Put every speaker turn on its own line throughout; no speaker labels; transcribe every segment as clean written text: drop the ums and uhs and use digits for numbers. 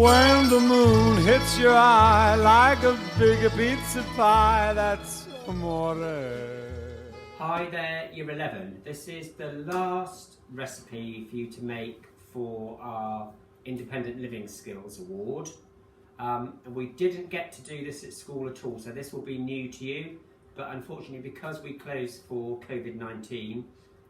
When the moon hits your eye like a big pizza pie, that's amore.
Hi there, Year 11. This is the last recipe for you to make for our Independent Living Skills Award. And we didn't get to do this at school at all, so this will be new to you. But unfortunately, because we closed for COVID-19,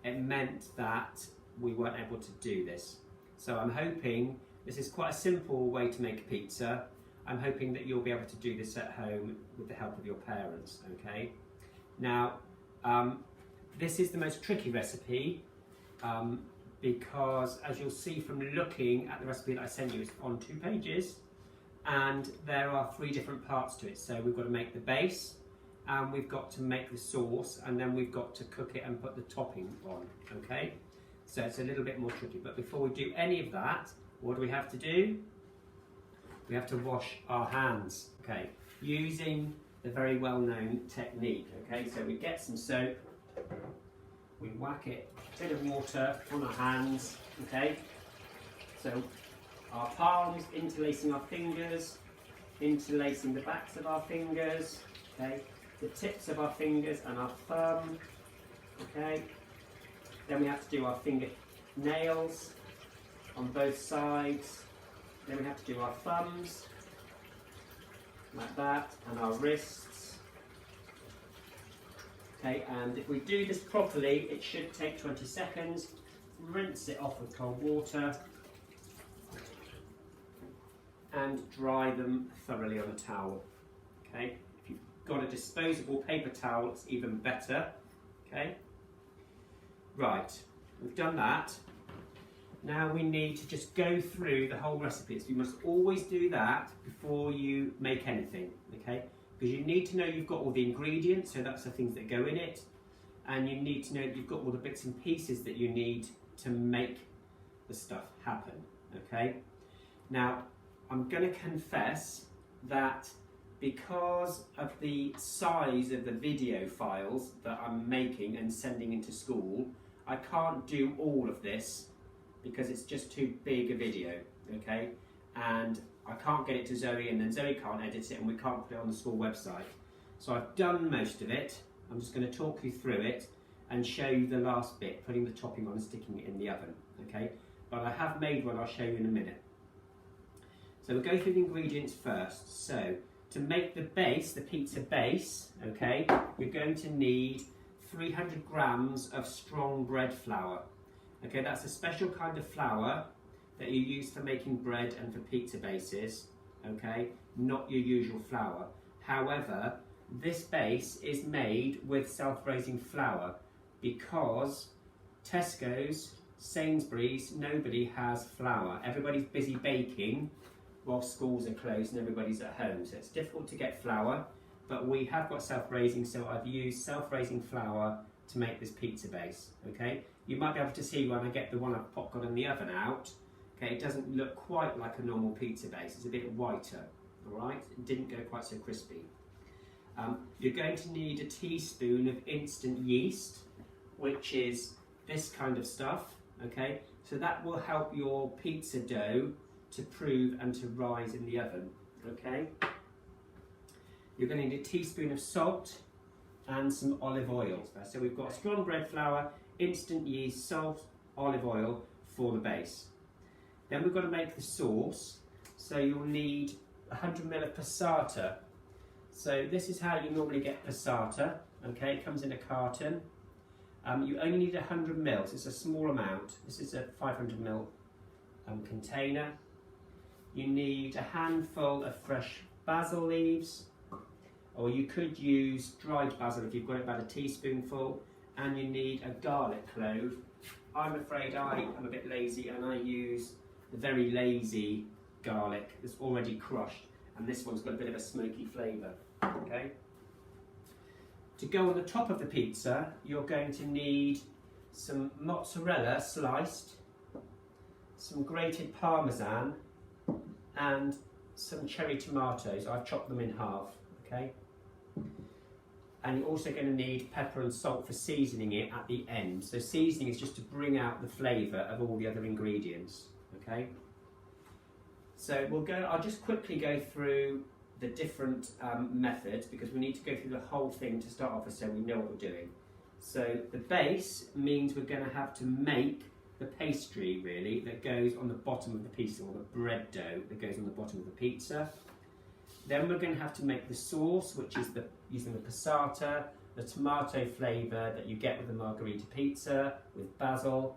it meant that we weren't able to do this. So I'm hoping, this is quite a simple way to make a pizza. I'm hoping that you'll be able to do this at home with the help of your parents, okay? Now, this is the most tricky recipe because, as you'll see from looking at the recipe that I sent you, it's on 2 pages and there are 3 different parts to it. So we've got to make the base, and we've got to make the sauce, and then we've got to cook it and put the topping on, okay? So it's a little bit more tricky, but before we do any of that, what do we have to do? We have to wash our hands, okay? Using the very well-known technique, okay? So we get some soap, we whack it, a bit of water on our hands, okay? So our palms interlacing our fingers, interlacing the backs of our fingers, okay? The tips of our fingers and our thumb, okay? Then we have to do our finger nails on both sides. Then we have to do our thumbs, like that, and our wrists. Okay, and if we do this properly, it should take 20 seconds. Rinse it off with cold water and dry them thoroughly on a towel. Okay, if you've got a disposable paper towel, it's even better. Okay, right, we've done that. Now we need to just go through the whole recipe. So you must always do that before you make anything, okay? Because you need to know you've got all the ingredients, so that's the things that go in it, and you need to know that you've got all the bits and pieces that you need to make the stuff happen, okay? Now, I'm going to confess that because of the size of the video files that I'm making and sending into school, I can't do all of this because it's just too big a video, okay? And I can't get it to Zoe, and then Zoe can't edit it, and we can't put it on the school website. So I've done most of it. I'm just going to talk you through it and show you the last bit, putting the topping on and sticking it in the oven, okay? But I have made one, I'll show you in a minute. So we'll go through the ingredients first. So to make the base, the pizza base, okay, you're going to need 300 grams of strong bread flour. Okay, that's a special kind of flour that you use for making bread and for pizza bases, okay, not your usual flour. However, this base is made with self-raising flour because Tesco's, Sainsbury's, nobody has flour. Everybody's busy baking while schools are closed and everybody's at home. So it's difficult to get flour, but we have got self-raising, so I've used self-raising flour to make this pizza base, okay? You might be able to see when I get the one I've got in the oven out, okay, it doesn't look quite like a normal pizza base, it's a bit whiter, all right? It didn't go quite so crispy. You're going to need a teaspoon of instant yeast, which is this kind of stuff, okay? So that will help your pizza dough to prove and to rise in the oven, okay? You're going to need a teaspoon of salt and some olive oil. So we've got strong bread flour, instant yeast, salt, olive oil for the base. Then we've got to make the sauce. So you'll need 100 ml of passata. So this is how you normally get passata. Okay, it comes in a carton. You only need 100 ml, so it's a small amount. This is a 500 ml container. You need a handful of fresh basil leaves, or you could use dried basil if you've got about a teaspoonful, and you need a garlic clove. I'm afraid I am a bit lazy and I use the very lazy garlic that's already crushed, and this one's got a bit of a smoky flavour, okay? To go on the top of the pizza, you're going to need some mozzarella sliced, some grated parmesan, and some cherry tomatoes. I've chopped them in half, okay? And you're also going to need pepper and salt for seasoning it at the end. So seasoning is just to bring out the flavour of all the other ingredients, okay? So I'll just quickly go through the different methods because we need to go through the whole thing to start off with so we know what we're doing. So the base means we're going to have to make the pastry really that goes on the bottom of the pizza, or the bread dough that goes on the bottom of the pizza. Then we're going to have to make the sauce, which is using the passata, the tomato flavour that you get with the margherita pizza, with basil.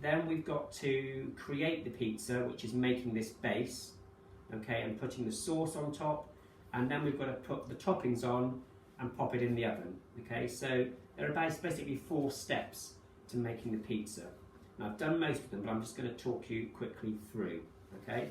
Then we've got to create the pizza, which is making this base, okay, and putting the sauce on top. And then we've got to put the toppings on and pop it in the oven, okay. So there are basically 4 steps to making the pizza. Now I've done most of them, but I'm just going to talk you quickly through, okay.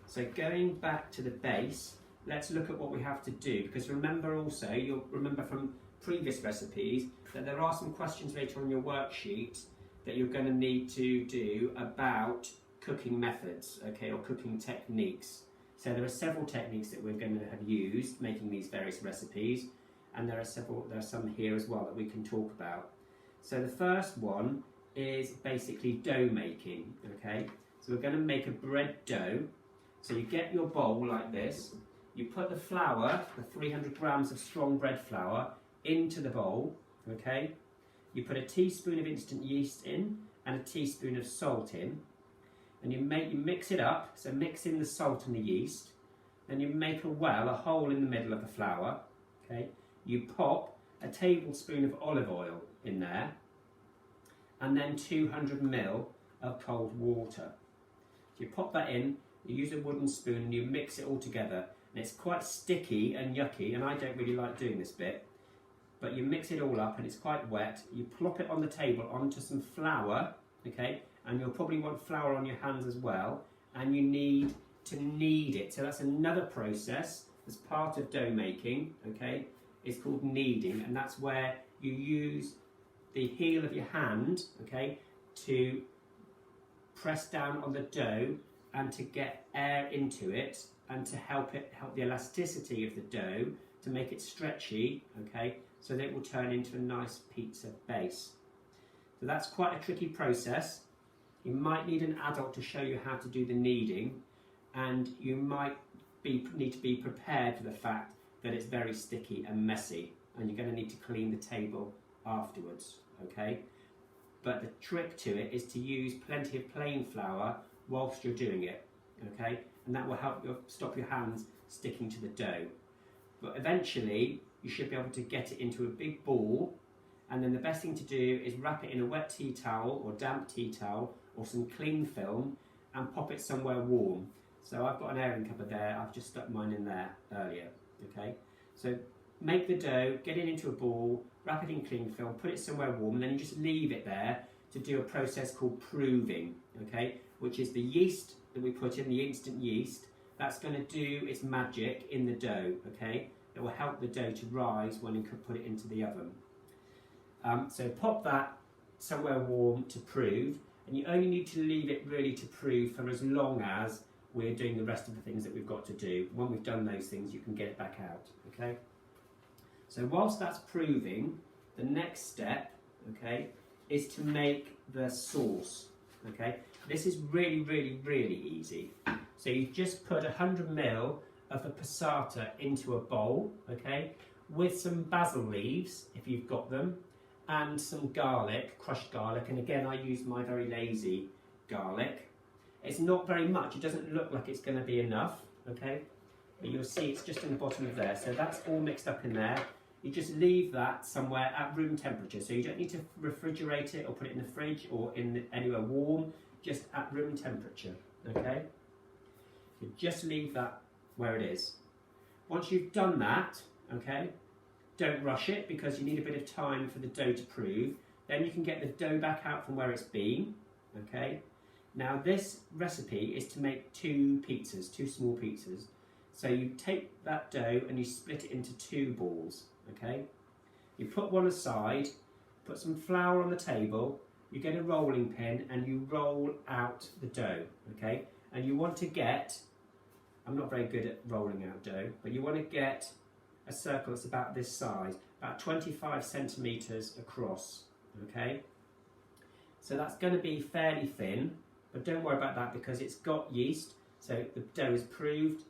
So going back to the base, let's look at what we have to do, because remember also, you'll remember from previous recipes that there are some questions later on your worksheet that you're going to need to do about cooking methods, okay, or cooking techniques. So there are several techniques that we're going to have used making these various recipes, and there are some here as well that we can talk about. So the first one is basically dough making, okay. So we're going to make a bread dough. So you get your bowl like this, you put the flour, the 300 grams of strong bread flour, into the bowl, okay. You put a teaspoon of instant yeast in and a teaspoon of salt in, and you mix it up. So mix in the salt and the yeast. Then you make a hole in the middle of the flour, okay. You pop a tablespoon of olive oil in there, and then 200 ml of cold water. So you pop that in, you use a wooden spoon and you mix it all together. And it's quite sticky and yucky, and I don't really like doing this bit. But you mix it all up and it's quite wet. You plop it on the table onto some flour, okay? And you'll probably want flour on your hands as well. And you need to knead it. So that's another process as part of dough making, okay? It's called kneading, and that's where you use the heel of your hand, okay, to press down on the dough and to get air into it and to help the elasticity of the dough to make it stretchy, okay, so that it will turn into a nice pizza base. So that's quite a tricky process. You might need an adult to show you how to do the kneading, and you might need to be prepared for the fact that it's very sticky and messy, and you're going to need to clean the table afterwards, okay? But the trick to it is to use plenty of plain flour whilst you're doing it, okay? And that will help stop your hands sticking to the dough. But eventually, you should be able to get it into a big ball, and then the best thing to do is wrap it in a wet tea towel or damp tea towel or some cling film and pop it somewhere warm. So I've got an airing cupboard there, I've just stuck mine in there earlier, okay? So make the dough, get it into a ball, wrap it in cling film, put it somewhere warm, and then you just leave it there to do a process called proving, okay? Which is the yeast that we put in, the instant yeast, that's going to do its magic in the dough, okay? It will help the dough to rise when you put it into the oven. So pop that somewhere warm to prove, and you only need to leave it really to prove for as long as we're doing the rest of the things that we've got to do. When we've done those things, you can get it back out, okay? So whilst that's proving, the next step, okay, is to make the sauce, okay? This is really, really, really easy. So you just put 100 ml of the passata into a bowl, okay, with some basil leaves, if you've got them, and some garlic, crushed garlic, and again I use my very lazy garlic. It's not very much, it doesn't look like it's going to be enough, okay, but you'll see it's just in the bottom of there, so that's all mixed up in there. You just leave that somewhere at room temperature, so you don't need to refrigerate it or put it in the fridge or anywhere warm, just at room temperature, okay? You just leave that where it is. Once you've done that, okay, don't rush it because you need a bit of time for the dough to prove. Then you can get the dough back out from where it's been, okay? Now this recipe is to make 2 pizzas, 2 small pizzas. So you take that dough and you split it into 2 balls, okay? You put one aside, put some flour on the table, you get a rolling pin and you roll out the dough, okay? And you want to get, I'm not very good at rolling out dough, but you want to get a circle that's about this size, about 25 centimetres across, okay? So that's going to be fairly thin, but don't worry about that because it's got yeast, So the dough is proved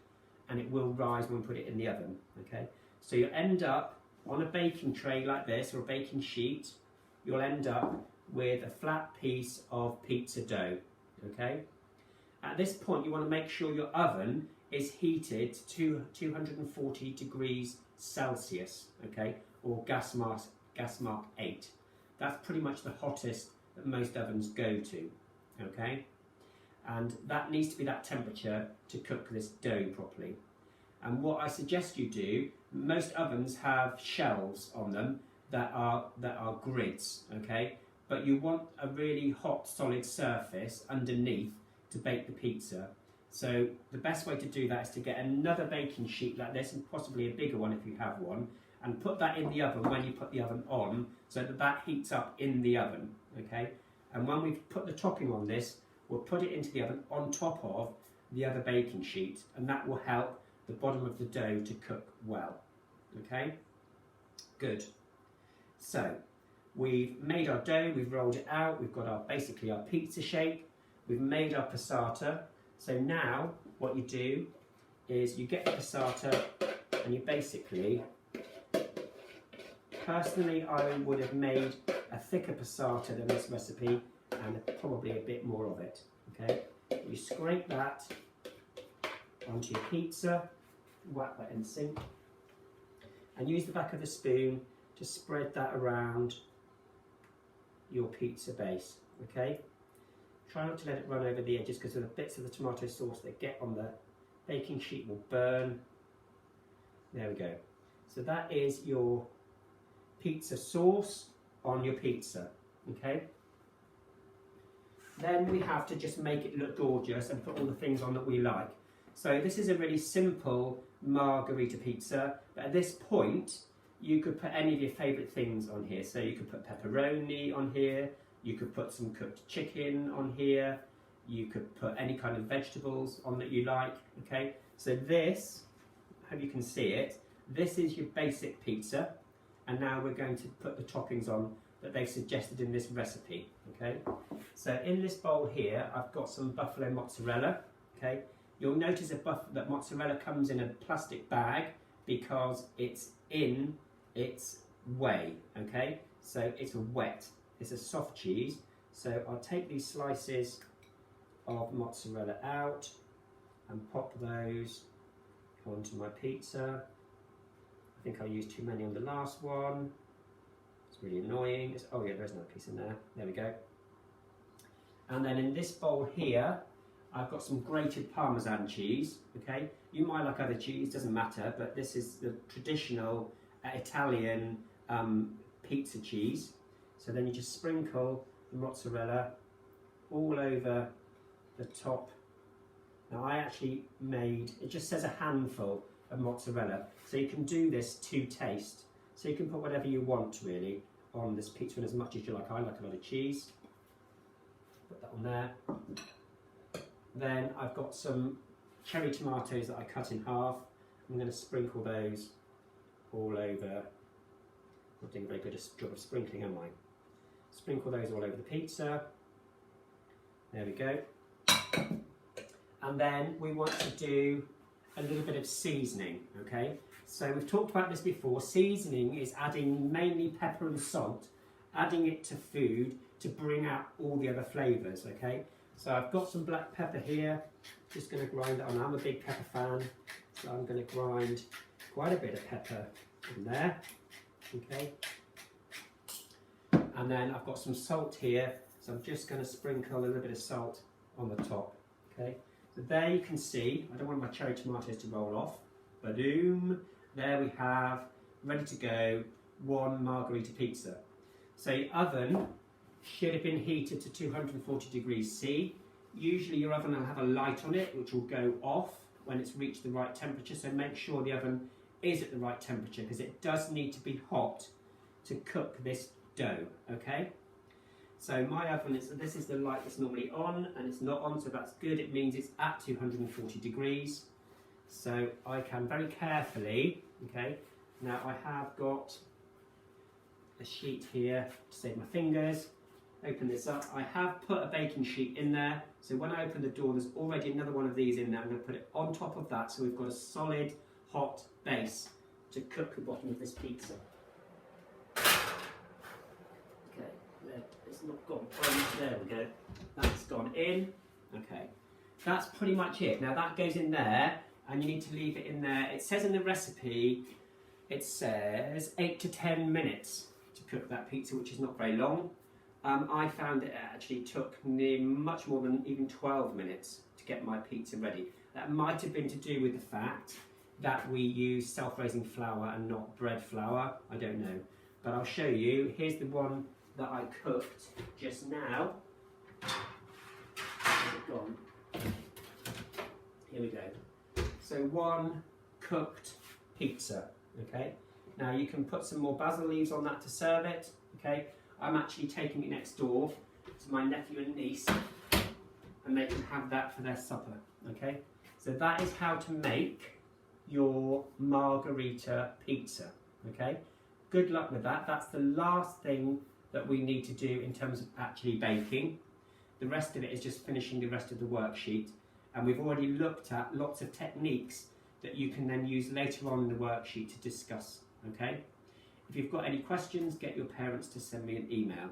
and it will rise when we put it in the oven, okay? So you'll end up on a baking tray like this, or a baking sheet, you'll end up with a flat piece of pizza dough, okay? At this point, you want to make sure your oven is heated to 240 degrees Celsius, okay? Or gas mark 8. That's pretty much the hottest that most ovens go to, okay? And that needs to be that temperature to cook this dough properly. And what I suggest you do, most ovens have shelves on them that are grids, okay? But you want a really hot, solid surface underneath to bake the pizza. So the best way to do that is to get another baking sheet like this, and possibly a bigger one if you have one, and put that in the oven when you put the oven on, so that that heats up in the oven, okay? And when we've put the topping on this, we'll put it into the oven on top of the other baking sheet, and that will help the bottom of the dough to cook well, okay? Good. So we've made our dough, we've rolled it out, we've got basically our pizza shape, we've made our passata. So now what you do is you get the passata and you basically, personally I would have made a thicker passata than this recipe and probably a bit more of it, okay? You scrape that onto your pizza, whack that in the sink, and use the back of the spoon to spread that around your pizza base, okay? Try not to let it run over the edges, because the bits of the tomato sauce that get on the baking sheet will burn. There we go. So that is your pizza sauce on your pizza, okay? Then we have to just make it look gorgeous and put all the things on that we like. So this is a really simple margherita pizza, but at this point you could put any of your favourite things on here. So you could put pepperoni on here, you could put some cooked chicken on here, you could put any kind of vegetables on that you like, okay? So this, I hope you can see it, this is your basic pizza, and now we're going to put the toppings on that they've suggested in this recipe, okay? So in this bowl here, I've got some buffalo mozzarella, okay? You'll notice that mozzarella comes in a plastic bag because it's in its whey, okay? So it's wet, it's a soft cheese. So I'll take these slices of mozzarella out and pop those onto my pizza. I think I used too many on the last one. It's really annoying. Oh yeah, there's another piece in there. There we go. And then in this bowl here, I've got some grated Parmesan cheese, okay? You might like other cheese, doesn't matter, but this is the traditional Italian pizza cheese. So then you just sprinkle the mozzarella all over the top. Now I actually made, it just says a handful of mozzarella, so you can do this to taste. So you can put whatever you want really on this pizza, and as much as you like. I like a lot of cheese. Put that on there. Then I've got some cherry tomatoes that I cut in half. I'm going to sprinkle those all over. Not doing a very good job of sprinkling, am I? Sprinkle those all over the pizza. There we go. And then we want to do a little bit of seasoning, okay? So we've talked about this before. Seasoning is adding mainly pepper and salt, adding it to food to bring out all the other flavours, okay? So I've got some black pepper here, just going to grind it on. I'm a big pepper fan, so I'm going to grind quite a bit of pepper in there, okay? And then I've got some salt here, so I'm just going to sprinkle a little bit of salt on the top, okay? So there you can see, I don't want my cherry tomatoes to roll off, boom, there we have, ready to go, one margherita pizza. So your oven should have been heated to 240 degrees C. Usually your oven will have a light on it which will go off when it's reached the right temperature, so make sure the oven is at the right temperature, because it does need to be hot to cook this dough, okay? So my oven, this is the light that's normally on, and it's not on, so that's good. It means it's at 240 degrees. So I can very carefully, okay, now I have got a sheet here to save my fingers. open this up. I have put a baking sheet in there, so when I open the door, there's already another one of these in there. I'm going to put it on top of that, so we've got a solid, hot base to cook the bottom of this pizza. Okay, it's not gone. There we go. That's gone in. Okay, that's pretty much it. Now that goes in there, and you need to leave it in there. It says in the recipe, it says 8 to 10 minutes to cook that pizza, which is not very long. I found it actually took much more than even 12 minutes to get my pizza ready. That might have been to do with the fact that we use self-raising flour and not bread flour. I don't know. But I'll show you. Here's the one that I cooked just now. Where's it gone? Here we go. So one cooked pizza, okay? Now you can put some more basil leaves on that to serve it, okay? I'm actually taking it next door to my nephew and niece, and they can have that for their supper, okay? So that is how to make your margherita pizza, okay? Good luck with that. That's the last thing that we need to do in terms of actually baking. The rest of it is just finishing the rest of the worksheet, and we've already looked at lots of techniques that you can then use later on in the worksheet to discuss, okay? If you've got any questions, get your parents to send me an email.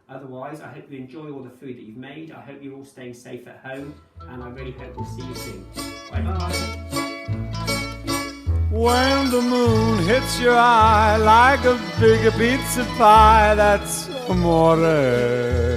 Otherwise, I hope you enjoy all the food that you've made. I hope you're all staying safe at home, and I really hope we'll see you soon. Bye-bye.
When the moon hits your eye like a big pizza pie, that's amore.